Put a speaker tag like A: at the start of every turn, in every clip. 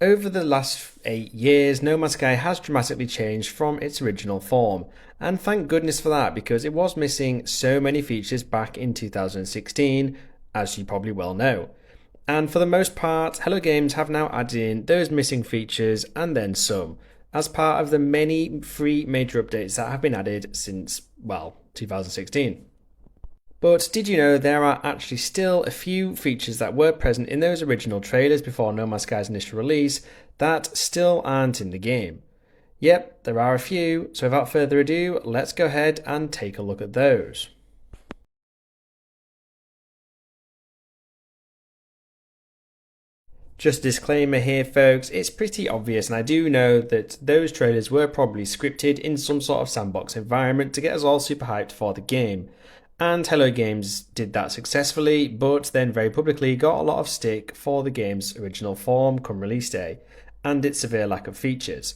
A: Over the last 8 years, No Man's Sky has dramatically changed from its original form, and thank goodness for that because it was missing so many features back in 2016, as you probably well know. And for the most part, Hello Games have now added in those missing features and then some, as part of the many free major updates that have been added since, well, 2016. But did you know there are actually still a few features that were present in those original trailers before No Man's Sky's initial release that still aren't in the game? Yep, there are a few, so without further ado, let's go ahead and take a look at those. Just a disclaimer here, folks, it's pretty obvious, and I do know that those trailers were probably scripted in some sort of sandbox environment to get us all super hyped for the game. And Hello Games did that successfully, but then very publicly got a lot of stick for the game's original form come release day, and its severe lack of features.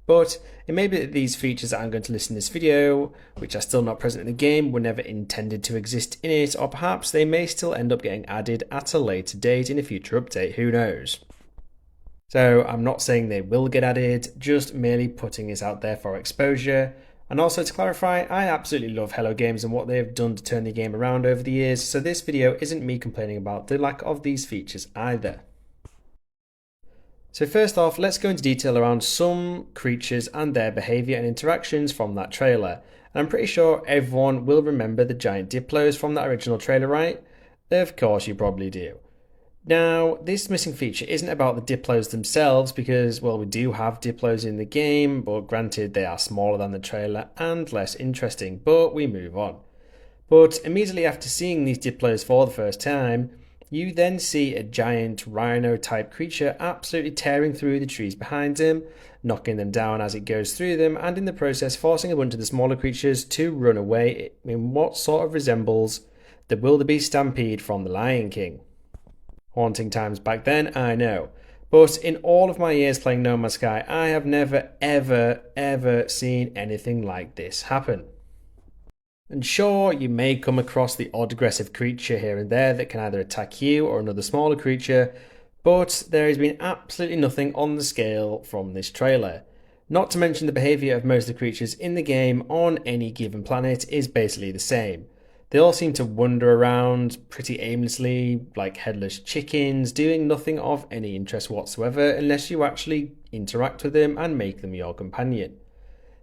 A: But it may be that these features that I'm going to list in this video, which are still not present in the game, were never intended to exist in it, or perhaps they may still end up getting added at a later date in a future update, who knows. So I'm not saying they will get added, just merely putting this out there for exposure. And also to clarify, I absolutely love Hello Games and what they have done to turn the game around over the years, so this video isn't me complaining about the lack of these features either. So first off, let's go into detail around some creatures and their behaviour and interactions from that trailer. And I'm pretty sure everyone will remember the giant Diplos from that original trailer, right? Of course you probably do. Now, this missing feature isn't about the Diplos themselves because, well, we do have Diplos in the game, but granted they are smaller than the trailer and less interesting, but we move on. But immediately after seeing these Diplos for the first time, you then see a giant rhino type creature absolutely tearing through the trees behind him, knocking them down as it goes through them, and in the process forcing a bunch of the smaller creatures to run away in what sort of resembles the wildebeest stampede from The Lion King. Haunting times back then, I know. But in all of my years playing No Man's Sky, I have never, ever seen anything like this happen. And sure, you may come across the odd aggressive creature here and there that can either attack you or another smaller creature, but there has been absolutely nothing on the scale from this trailer. Not to mention the behaviour of most of the creatures in the game on any given planet is basically the same. They all seem to wander around pretty aimlessly, like headless chickens, doing nothing of any interest whatsoever unless you actually interact with them and make them your companion.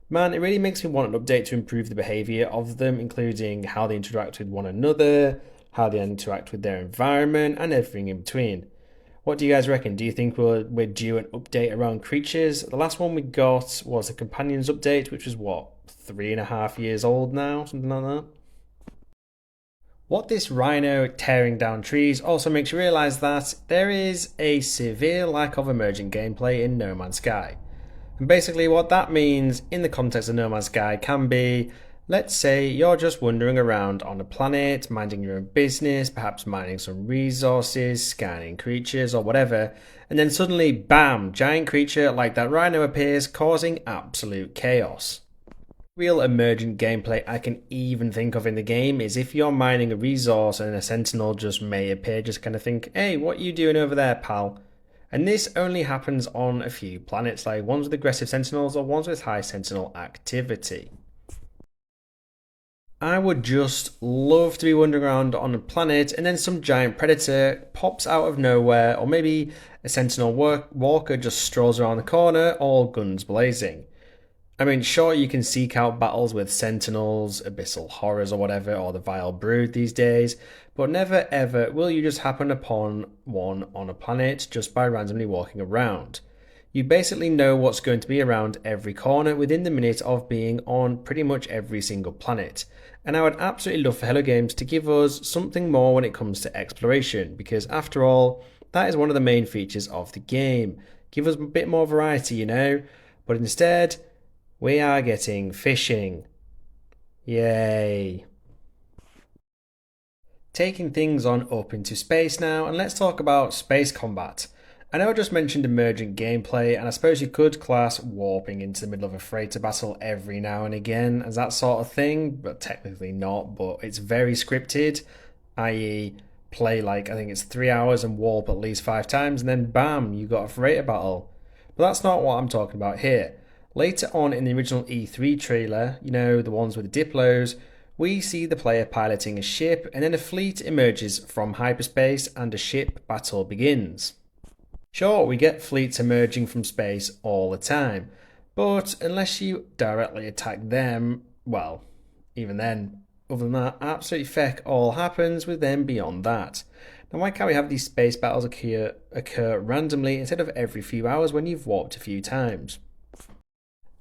A: Man, it really makes me want an update to improve the behaviour of them, including how they interact with one another, how they interact with their environment, and everything in between. What do you guys reckon? Do you think we're due an update around creatures? The last one we got was a companions update, which was what, 3.5 years old now? Something like that? What this rhino tearing down trees also makes you realise that there is a severe lack of emergent gameplay in No Man's Sky. And basically what that means in the context of No Man's Sky can be, let's say you're just wandering around on a planet, minding your own business, perhaps mining some resources, scanning creatures or whatever, and then suddenly, bam, giant creature like that rhino appears, causing absolute chaos. Real emergent gameplay I can even think of in the game is if you're mining a resource and a sentinel just may appear, just kind of think, hey, what you doing over there, pal? And this only happens on a few planets, like ones with aggressive sentinels or ones with high sentinel activity. I would just love to be wandering around on a planet and then some giant predator pops out of nowhere, or maybe a sentinel walker just strolls around the corner, all guns blazing. I mean, sure, you can seek out battles with sentinels, abyssal horrors, or whatever, or the vile brood these days, but never ever will you just happen upon one on a planet just by randomly walking around. You basically know what's going to be around every corner within the minute of being on pretty much every single planet. And I would absolutely love for Hello Games to give us something more when it comes to exploration, because after all, that is one of the main features of the game. Give us a bit more variety, you know? But instead, we are getting fishing. Yay. Taking things on up into space now, and let's talk about space combat. I know I just mentioned emergent gameplay, and I suppose you could class warping into the middle of a freighter battle every now and again as that sort of thing, but technically not, but it's very scripted, i.e., play like, I think it's 3 hours and warp at least 5 times, and then bam, you got a freighter battle. But that's not what I'm talking about here. Later on in the original E3 trailer, you know, the ones with the Diplos, we see the player piloting a ship, and then a fleet emerges from hyperspace and a ship battle begins. Sure, we get fleets emerging from space all the time, but unless you directly attack them, well, even then, other than that, absolutely feck all happens with them beyond that. Now, why can't we have these space battles occur randomly instead of every few hours when you've warped a few times?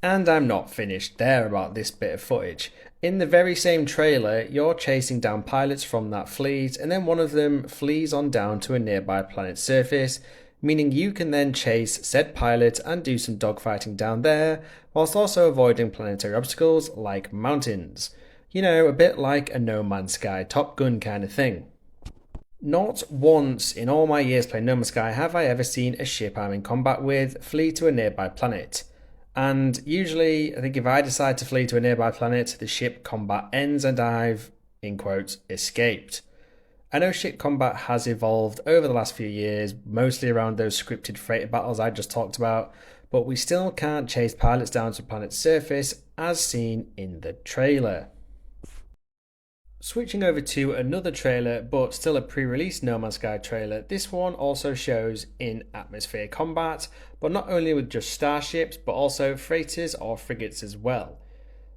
A: And I'm not finished there about this bit of footage. In the very same trailer, you're chasing down pilots from that fleet, and then one of them flees on down to a nearby planet's surface, meaning you can then chase said pilot and do some dogfighting down there, whilst also avoiding planetary obstacles like mountains. You know, a bit like a No Man's Sky Top Gun kind of thing. Not once in all my years playing No Man's Sky have I ever seen a ship I'm in combat with flee to a nearby planet. And usually, I think if I decide to flee to a nearby planet, the ship combat ends and I've, in quotes, escaped. I know ship combat has evolved over the last few years, mostly around those scripted freighter battles I just talked about, but we still can't chase pilots down to a planet's surface as seen in the trailer. Switching over to another trailer, but still a pre-release No Man's Sky trailer, this one also shows in atmosphere combat, but not only with just starships, but also freighters or frigates as well.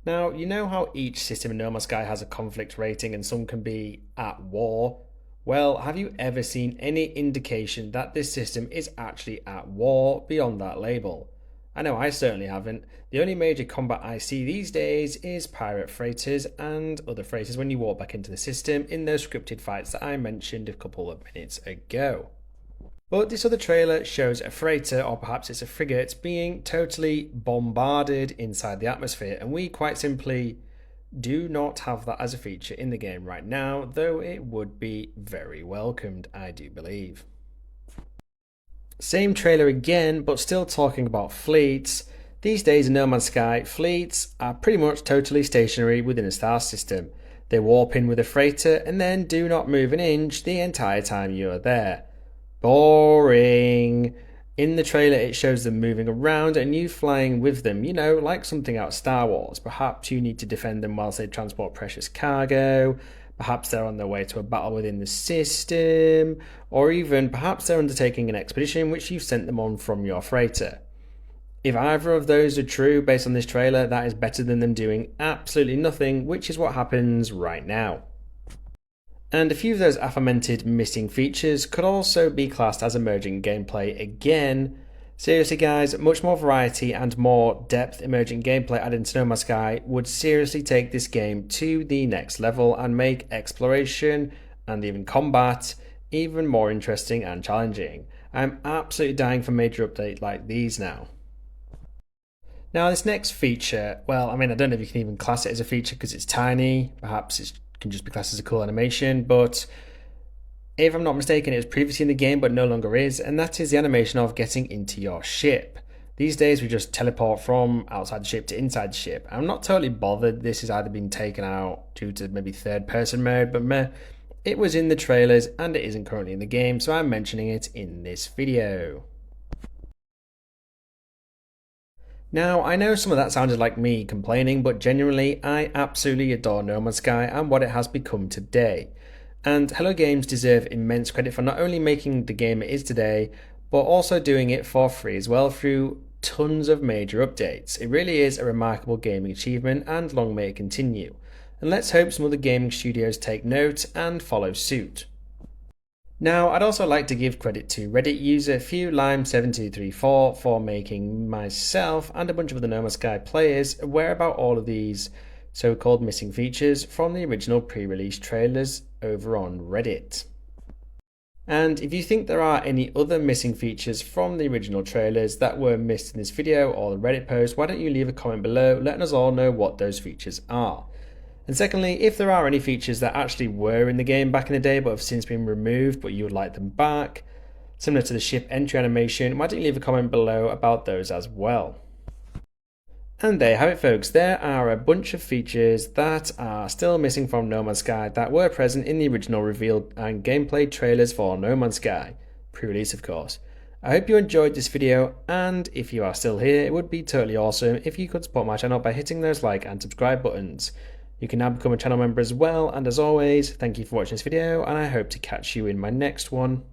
A: Now, you know how each system in No Man's Sky has a conflict rating and some can be at war? Well, have you ever seen any indication that this system is actually at war beyond that label? I know I certainly haven't. The only major combat I see these days is pirate freighters and other freighters when you walk back into the system in those scripted fights that I mentioned a couple of minutes ago. But this other trailer shows a freighter, or perhaps it's a frigate, being totally bombarded inside the atmosphere, and we quite simply do not have that as a feature in the game right now, though it would be very welcomed, I do believe. Same trailer again, but still talking about fleets. These days in No Man's Sky, fleets are pretty much totally stationary within a star system. They warp in with a freighter and then do not move an inch the entire time you are there. Boring. In the trailer it shows them moving around and you flying with them, you know, like something out of Star Wars. Perhaps you need to defend them whilst they transport precious cargo. Perhaps they're on their way to a battle within the system, or even perhaps they're undertaking an expedition which you've sent them on from your freighter. If either of those are true based on this trailer, that is better than them doing absolutely nothing, which is what happens right now. And a few of those aforementioned missing features could also be classed as emerging gameplay again. Seriously guys, much more variety and more depth emerging gameplay added to No Man's Sky would seriously take this game to the next level and make exploration and even combat even more interesting and challenging. I'm absolutely dying for a major update like these now. Now this next feature, well, I don't know if you can even class it as a feature because it's tiny, perhaps it can just be classed as a cool animation, but if I'm not mistaken, it was previously in the game but no longer is, and that is the animation of getting into your ship. These days we just teleport from outside the ship to inside the ship. I'm not totally bothered this has either been taken out due to maybe third person mode, but meh, it was in the trailers and it isn't currently in the game, so I'm mentioning it in this video. Now, I know some of that sounded like me complaining, but genuinely I absolutely adore No Man's Sky and what it has become today. And Hello Games deserve immense credit for not only making the game it is today, but also doing it for free as well through tons of major updates. It really is a remarkable gaming achievement and long may it continue. And let's hope some other gaming studios take note and follow suit. Now, I'd also like to give credit to Reddit user FewLime7234 for making myself and a bunch of other No Man's Sky players aware about all of these so-called missing features from the original pre-release trailers over on Reddit. And if you think there are any other missing features from the original trailers that were missed in this video or the Reddit post, why don't you leave a comment below letting us all know what those features are. And secondly, if there are any features that actually were in the game back in the day but have since been removed but you would like them back, similar to the ship entry animation, why don't you leave a comment below about those as well. And there you have it, folks. There are a bunch of features that are still missing from No Man's Sky that were present in the original reveal and gameplay trailers for No Man's Sky, pre-release of course. I hope you enjoyed this video, and if you are still here, it would be totally awesome if you could support my channel by hitting those like and subscribe buttons. You can now become a channel member as well, and as always, thank you for watching this video, and I hope to catch you in my next one.